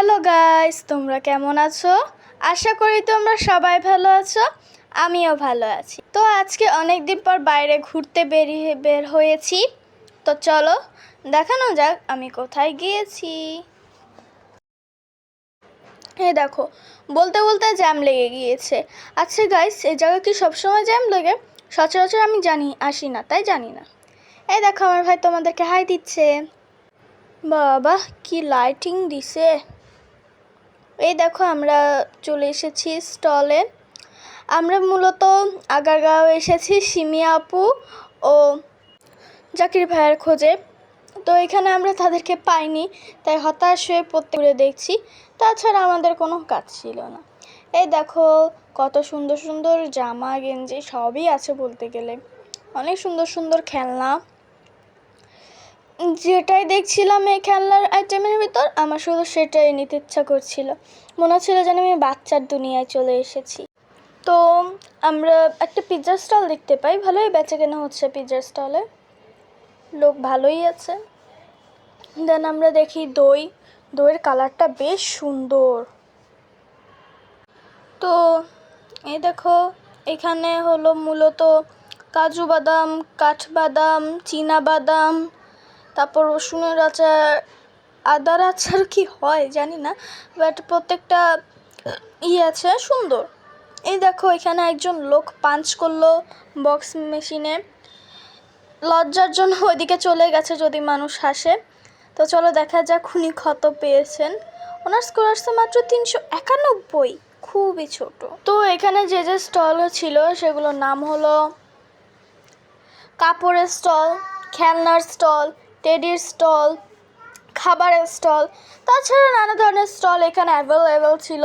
Hello guys, তোমরা কেমন আছো? আশা করি তোমরা সবাই ভালো আছো। আমিও ভালো আছি। তো আজকে অনেক দিন পর বাইরে ঘুরতে বের হয়েছি। তো চলো দেখানো যাক আমি কোথায় গিয়েছি। এই দেখো, বলতে বলতে জ্যাম লেগে গিয়েছে। আচ্ছা গাইস, এই জায়গায় কি সবসময় জ্যাম লাগে? সচরাচর আমি আসি না, তাই জানি না। এই দেখো, আমার ভাই তোমাদেরকে হাই দিচ্ছে। বাবা, কি লাইটিং দিছে! এই দেখো, আমরা চলে এসেছি স্টলে। আমরা মূলত আগারগাঁও এসেছি সিমিয়া আপু ও জাকির ভাইয়ের খোঁজে। তো এখানে আমরা তাদেরকে পাইনি, তাই হতাশ হয়ে ঘুরে দেখছি। তাছাড়া আমাদের কোনো কাজ ছিল না। এই দেখো, কত সুন্দর সুন্দর জামা গেঞ্জি সবই আছে বলতে গেলে। অনেক সুন্দর সুন্দর খেলনা। যেটাই দেখছিলাম এই খেলনার আইটেমের ভিতর, আমার শুধু সেটাই নিতে ইচ্ছা করছিল। মনে হচ্ছিল যেন আমি বাচ্চার দুনিয়ায় চলে এসেছি। তো আমরা একটা পিৎজা স্টল দেখতে পাই। ভালোই বেচাকেনা হচ্ছে পিৎজা স্টলে, লোক ভালোই আছে। দেন আমরা দেখি দইয়ের কালারটা বেশ সুন্দর। তো এই দেখো, এখানে হলো মূলত কাজু বাদাম, কাঠবাদাম, চীনা বাদাম, তারপর রসুনের আচার, আদার আচার কি হয় জানি না, বাট প্রত্যেকটা আছে সুন্দর। এই দেখো, এখানে একজন লোক পাঞ্চ করলো বক্স মেশিনে। লজ্জার জন্য ওইদিকে চলে গেছে যদি মানুষ হাসে। তো চলো দেখা যাক উনি কত পেয়েছেন। ওনার স্কোর আসছে মাত্র 391, খুবই ছোট। তো এখানে যে যে স্টল ছিল সেগুলোর নাম হলো কাপড়ের স্টল, খেলনার স্টল, টেডির স্টল, খাবারের স্টল, তাছাড়া নানা ধরনের স্টল এখানে অ্যাভেলেবেল ছিল।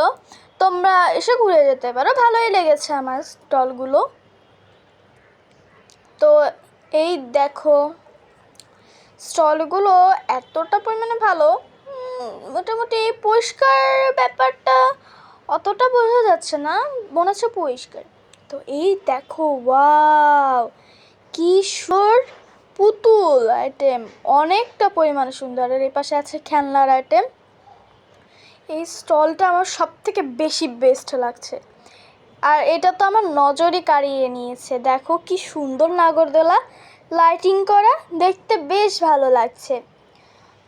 তোমরা এসে ঘুরে যেতে পারো, ভালোই লেগেছে আমার স্টলগুলো। তো এই দেখো, স্টলগুলো এতটা পরিমাণে ভালো, মোটামুটি পরিষ্কার ব্যাপারটা অতটা বোঝা যাচ্ছে না, মনে হচ্ছে পরিষ্কার। তো এই দেখো, ওয়াও কি সুন্দর পুতুল আইটেম, অনেকটা পরিমাণে সুন্দর। আর এই পাশে আছে খেলনার আইটেম। এই স্টলটা আমার সব থেকে বেশি বেস্ট লাগছে, আর এটা তো আমার নজরই কাড়িয়ে নিয়েছে। দেখো কি সুন্দর নাগরদোলা, লাইটিং করা, দেখতে বেশ ভালো লাগছে।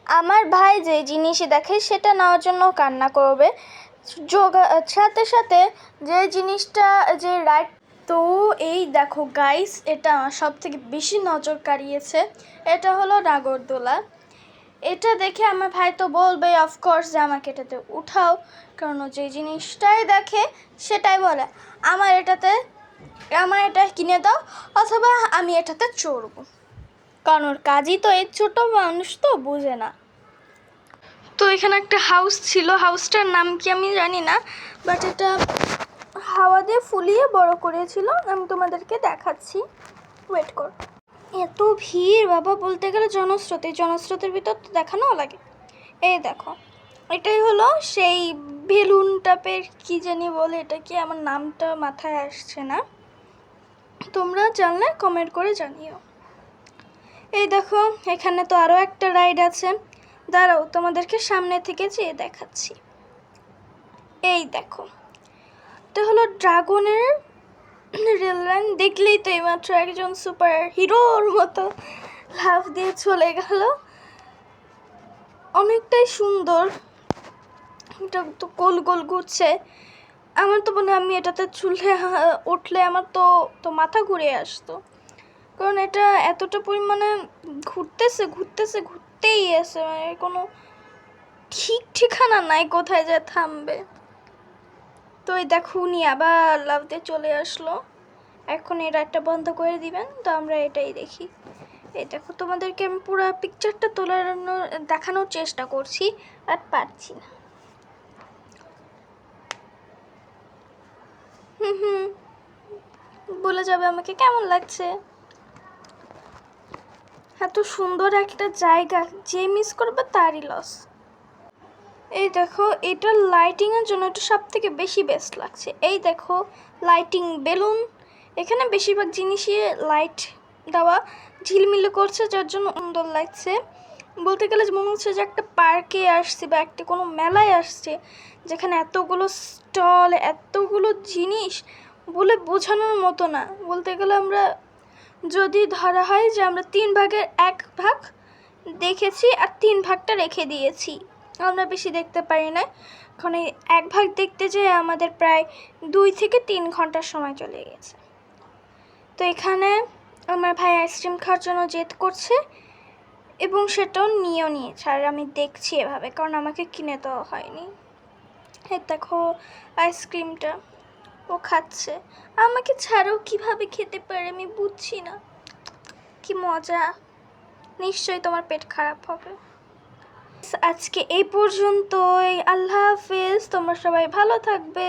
আমার ভাই যে জিনিসই দেখে সেটা নেওয়ার জন্য কান্না করবে, সাথে সাথে যে জিনিসটা যে রাইট। তো এই দেখো গাইস, এটা আমার সব থেকে বেশি নজর কাড়িয়েছে। এটা হলো নাগরদোলা। এটা দেখে আমার ভাই তো বলবে অফকোর্স যে আমাকে এটাতে উঠাও, কারণ যে জিনিসটাই দেখে সেটাই বলে আমার এটা কিনে দাও, অথবা আমি এটাতে চড়বো, কারণ ওর কাজই তো এই ছোট মানুষ তো বুঝে না। তো এখানে একটা হাউস ছিল, হাউসটার নাম কি আমি জানি না, বাট এটা হাওয়া দিয়ে ফুলিয়ে বড় করেছিল। আমি তোমাদেরকে দেখাচ্ছি, ওয়েট কর। এত ভিড় বাবা, বলতে গেলে জনস্রোত, এই জনস্রোতের ভিতর তো দেখানোও লাগে। এই দেখো, এটাই হলো সেই বেলুন টাপের কি জানি বলে, এটা কি আমার নামটা মাথায় আসছে না, তোমরা জানলে কমেন্ট করে জানিও। এই দেখো, এখানে তো আরও একটা রাইড আছে, দাঁড়াও তোমাদেরকে সামনে থেকে যেয়ে দেখাচ্ছি। এই দেখো, এটা হলো ড্রাগনের রেল লাইন। দেখলেই তো এইমাত্র একজন সুপার হিরোর মতো লাফ দিয়ে চলে গেল, অনেকটাই সুন্দর। এটা তো গোল গোল ঘুরছে। আমার তো মনে হয় আমি এটাতে উঠলে আমার তো মাথা ঘুরে আসতো, কারণ এটা এতটা পরিমাণে ঘুরতেই আছে, মানে কোনো ঠিক ঠিকানা নাই কোথায় যায় থামবে। তো এই দেখো, উনি আবার লাফ দিয়ে চলে আসলো। এখন এর একটা বন্ধ করে দিবেন, তো আমরা এটাই দেখি। এই দেখো, তোমাদেরকে আমি পুরো পিকচারটা দেখানোর চেষ্টা করছি, আর পারছি না। বলে যাবে আমাকে কেমন লাগছে। এত সুন্দর একটা জায়গা, যে মিস করবে তারই লস। এই দেখো, এটা লাইটিংয়ের জন্য এটা সব থেকে বেশি বেস্ট লাগছে। এই দেখো, লাইটিং বেলুন, এখানে বেশিরভাগ জিনিসই লাইট দেওয়া ঝিলমিল করছে, যার জন্য সুন্দর লাগছে। বলতে গেলে যে মনে হচ্ছে যে একটা পার্কে আসছি বা একটা কোনো মেলায় আসছে, যেখানে এতগুলো স্টল, এতগুলো জিনিস বলে বোঝানোর মতো না। বলতে গেলে আমরা যদি ধরা হয় যে আমরা 3 ভাগের 1 ভাগ দেখেছি আর 3 ভাগটা রেখে দিয়েছি, আমরা বেশি দেখতে পারি না। এখন এই 1 ভাগ দেখতে যেয়ে আমাদের প্রায় 2 থেকে 3 ঘন্টার সময় চলে গেছে। তো এখানে আমার ভাই আইসক্রিম খাওয়ার জন্য জেদ করছে এবং সেটাও নিয়েছে, আর আমি দেখছি এভাবে, কারণ আমাকে কিনে দেওয়া হয়নি। হ্যাঁ দেখো আইসক্রিমটা ও খাচ্ছে, আমাকে ছাড়াও কিভাবে খেতে পারে আমি বুঝছি না। কি মজা, নিশ্চয়ই তোমার পেট খারাপ হবে। আজকে এই পর্যন্তই, আল্লাহ হাফেজ, তোমরা সবাই ভালো থাকবে।